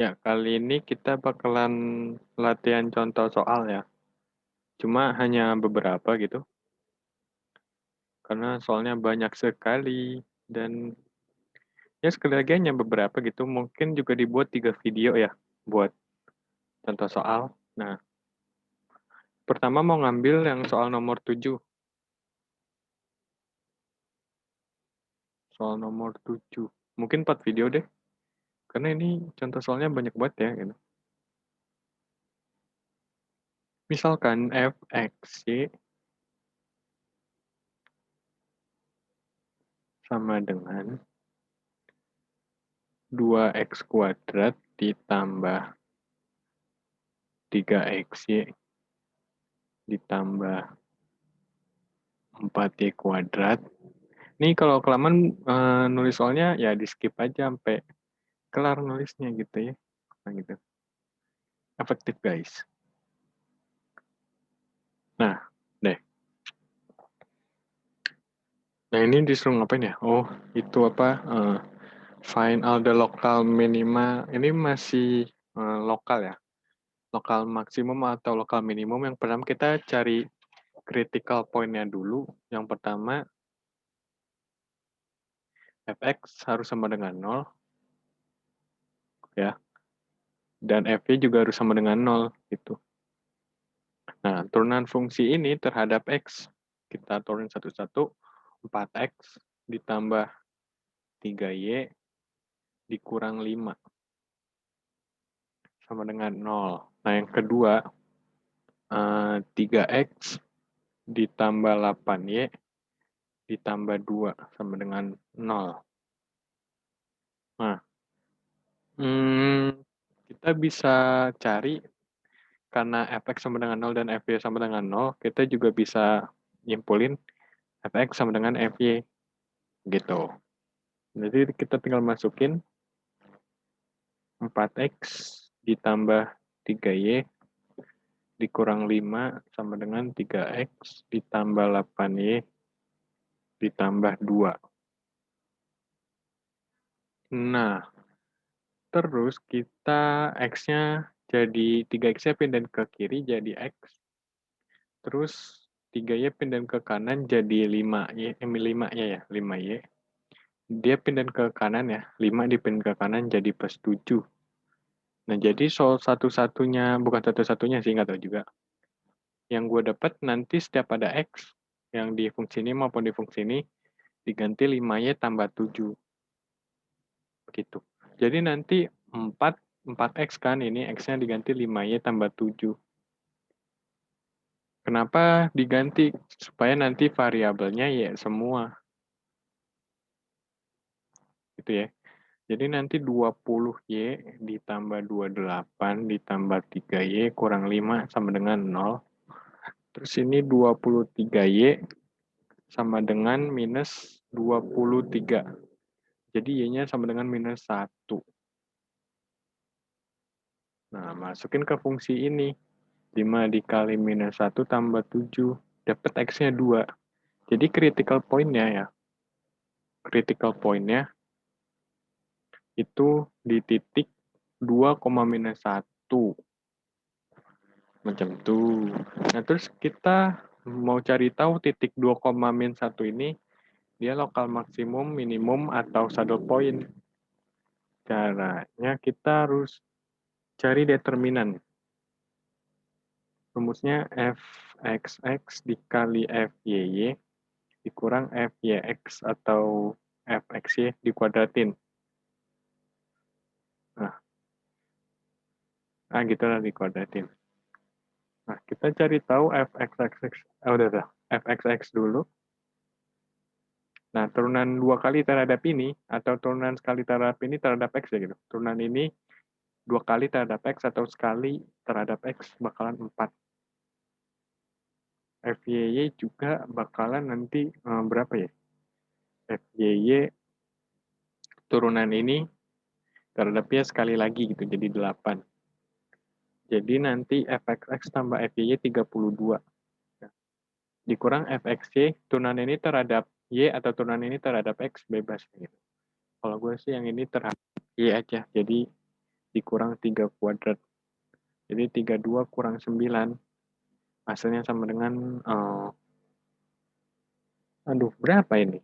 Ya, kali ini kita bakalan latihan contoh soal ya. Cuma hanya beberapa gitu, karena soalnya banyak sekali. Dan ya sekali lagi hanya beberapa gitu. Mungkin juga dibuat 3 video ya, buat contoh soal. Nah, pertama mau ngambil yang soal nomor 7. Soal nomor 7. Mungkin 4 video deh, karena ini contoh soalnya banyak banget ya. Gitu. Misalkan f, x, y sama dengan 2x kuadrat ditambah 3xy ditambah 4y kuadrat. Ini kalau kelamaan nulis soalnya ya di skip aja sampai kelar nulisnya gitu ya. Nah gitu. Efektif guys. Nah, deh. Nah ini disuruh ngapain ya? Oh, itu apa? Find all the local minima. Ini masih lokal ya. Lokal maksimum atau lokal minimum. Yang pertama kita cari critical point-nya dulu. Yang pertama, fx harus sama dengan 0. Ya. Dan fy juga harus sama dengan 0. Gitu. Nah, turunan fungsi ini terhadap x, kita turun satu-satu, 4x ditambah 3y dikurang 5, sama dengan 0. Nah, yang kedua, 3x ditambah 8y ditambah 2, sama dengan 0. Nah, kita bisa cari, karena fx sama dengan 0 dan fy sama dengan 0, kita juga bisa nyimpulin fx sama dengan fy. Gitu. Jadi kita tinggal masukin 4x ditambah 3y dikurang 5 sama dengan 3x ditambah 8y ditambah 2. Nah, terus kita x-nya jadi 3x-nya pindah ke kiri jadi x. Terus 3y pindah ke kanan jadi 5y, 5-nya ya, 5y. Dia pindah ke kanan ya, 5 dipindah ke kanan jadi plus 7. Nah, jadi soal satu-satunya, bukan satu-satunya sih, nggak tahu juga. Yang gue dapat nanti setiap ada x, yang di fungsi ini maupun di fungsi ini, diganti 5y tambah 7. Begitu. Jadi nanti 4x kan, ini x-nya diganti 5y tambah 7. Kenapa diganti? Supaya nanti variabelnya y semua. Gitu ya. Jadi nanti 20y ditambah 28 ditambah 3y kurang 5 sama dengan 0. Terus ini 23y sama dengan minus 23. Jadi y-nya sama dengan minus 1. Nah, masukin ke fungsi ini. 5 dikali minus 1 tambah 7. Dapat x-nya 2. Jadi critical point-nya ya. Critical point-nya itu di titik 2, minus 1. Macam itu. Nah, terus kita mau cari tahu titik 2, min 1 ini, dia lokal maksimum, minimum, atau saddle point. Caranya kita harus cari determinan. Rumusnya fxx dikali fyy dikurang fyx atau fxy dikuadratin. Nah, gitu lah dikuadratin. Nah, kita cari tahu fxx dulu. Nah, turunan 2 kali terhadap ini, atau turunan sekali terhadap ini terhadap x ya gitu. Turunan ini 2 kali terhadap x atau sekali terhadap x bakalan 4. FYY juga bakalan nanti berapa ya? FYY turunan ini terhadapnya sekali lagi gitu, jadi 8. Jadi nanti fxx tambah FYY 32. Dikurang fxy, turunan ini terhadap y atau turunan ini terhadap x bebas gitu. Kalau gue sih yang ini terhadap y aja, jadi dikurang 3 kuadrat. Jadi 32 kurang 9, hasilnya sama dengan, aduh berapa ini?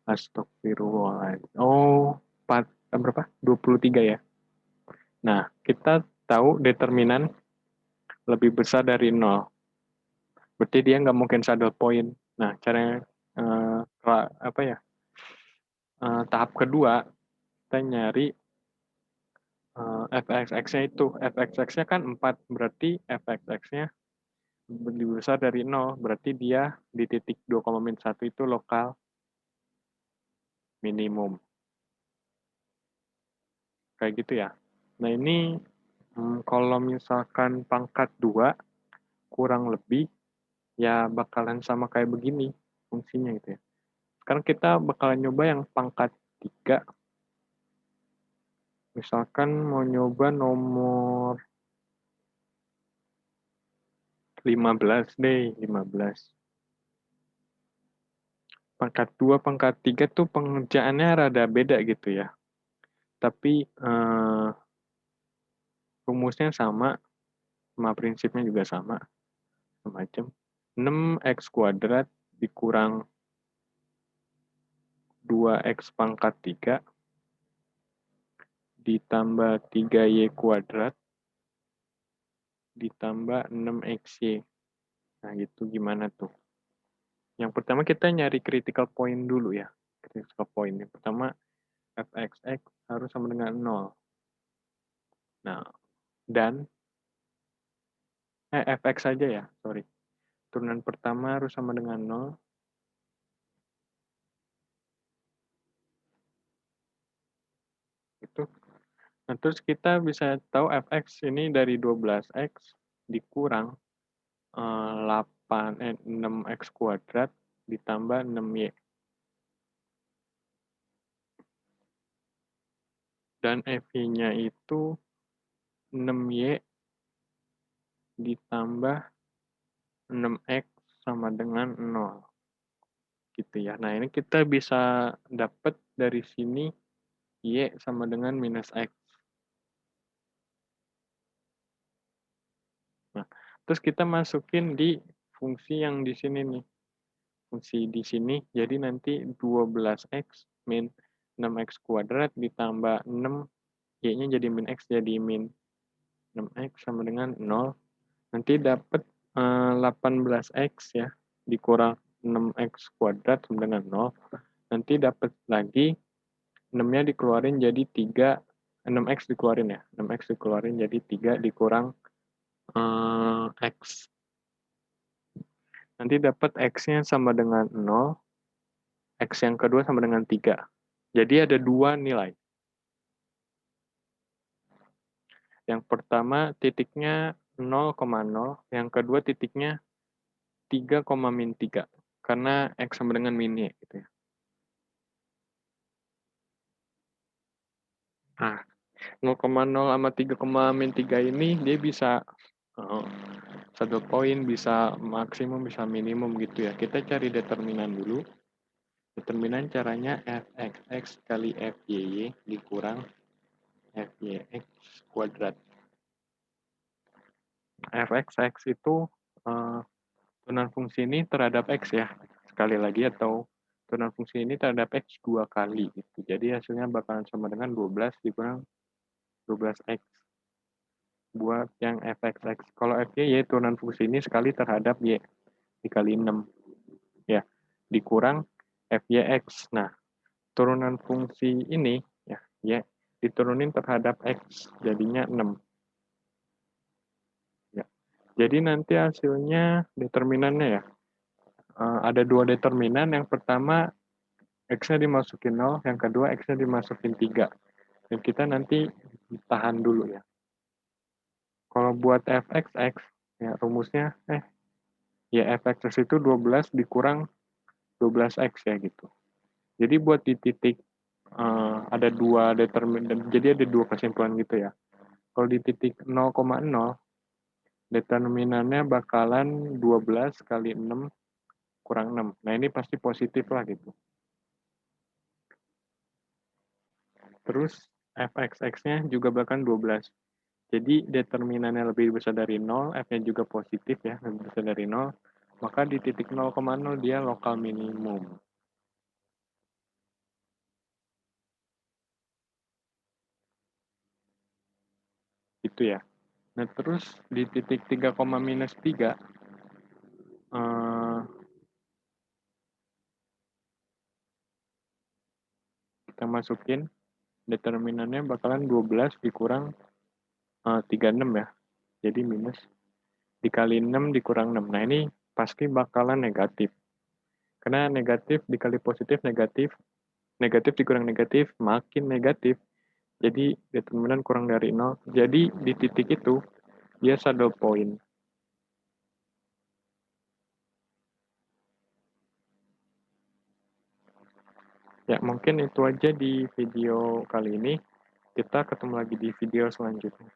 Astagfirullahaladzim. Oh, berapa? 23 ya. Nah, kita tahu determinan lebih besar dari 0. Berarti dia nggak mungkin saddle point. Nah, caranya apa ya? Tahap kedua, kita nyari fxx-nya itu. Fxx-nya kan 4, berarti fxx-nya lebih besar dari 0. Berarti dia di titik 2,-1 itu lokal minimum. Kayak gitu ya. Nah, ini kalau misalkan pangkat 2, kurang lebih, ya bakalan sama kayak begini fungsinya gitu ya. Sekarang kita bakalan nyoba yang pangkat 3. Misalkan mau nyoba nomor 15 deh, 15. Pangkat 2, pangkat 3 tuh pengerjaannya rada beda gitu ya. Tapi rumusnya sama prinsipnya juga sama, semacam 6x kuadrat dikurang 2x pangkat 3 ditambah 3y kuadrat ditambah 6xy. Nah, gitu gimana tuh? Yang pertama kita nyari critical point dulu ya. Critical point. Yang pertama, fxx harus sama dengan 0. Nah, dan fx saja ya, sorry. Turunan pertama harus sama dengan 0. Itu. Nah, terus kita bisa tahu fx ini dari 12x dikurang 6x kuadrat ditambah 6y. Dan f-nya itu 6y ditambah 6x sama dengan 0. Gitu ya. Nah, ini kita bisa dapat dari sini y sama dengan minus x. Nah, terus kita masukin di fungsi yang di sini nih. Fungsi di sini, jadi nanti 12x min 6x kuadrat ditambah 6, y-nya jadi min x, jadi min 6x sama dengan 0. Nanti dapat 18x ya, dikurang 6x kuadrat sama dengan 0. Nanti dapat lagi 6-nya dikeluarin jadi 3, 6x dikeluarin ya. 6x dikeluarin jadi 3 dikurang x. Nanti dapat x-nya sama dengan 0, x yang kedua sama dengan 3. Jadi ada dua nilai. Yang pertama titiknya 0,0, yang kedua titiknya 3, min 3. Karena x sama dengan min y gitu ya. Nah, 0,0 sama 3, min 3 ini dia bisa satu poin, bisa maksimum, bisa minimum gitu ya. Kita cari determinan dulu. Determinan caranya fxx kali fyy dikurang fyx kuadrat. Fxx itu turunan fungsi ini terhadap x ya. Sekali lagi, atau turunan fungsi ini terhadap x 2 kali. Gitu. Jadi hasilnya bakalan sama dengan 12 dikurang 12x. Buat yang fxx. Kalau fyy turunan fungsi ini sekali terhadap y dikali 6. Ya, dikurang fyx. Nah, turunan fungsi ini ya, diturunin terhadap x, jadinya 6. Ya. Jadi nanti hasilnya determinannya ya. Ada dua determinan. Yang pertama x-nya dimasukin 0, yang kedua x-nya dimasukin 3. Dan kita nanti tahan dulu ya. Kalau buat fxx, ya rumusnya, ya fxx itu 12 dikurang 12x ya gitu. Jadi buat di titik, ada dua determinan, jadi ada dua kesimpulan gitu ya. Kalau di titik 0,0, determinannya bakalan 12 kali 6 kurang 6. Nah, ini pasti positif lah gitu. Terus Fxx-nya juga bahkan 12. Jadi determinannya lebih besar dari 0, F-nya juga positif ya, lebih besar dari 0, maka di titik 0,0 dia lokal minimum. Itu ya. Nah, terus di titik 3, minus 3, eh, kita masukin determinannya bakalan 12 dikurang 36 ya. Jadi minus dikali 6 dikurang 6. Nah, ini pasti bakalan negatif. Karena negatif dikali positif negatif, negatif dikurang negatif makin negatif. Jadi determinan kurang dari 0. Jadi di titik itu dia saddle point. Ya, mungkin itu aja di video kali ini. Kita ketemu lagi di video selanjutnya.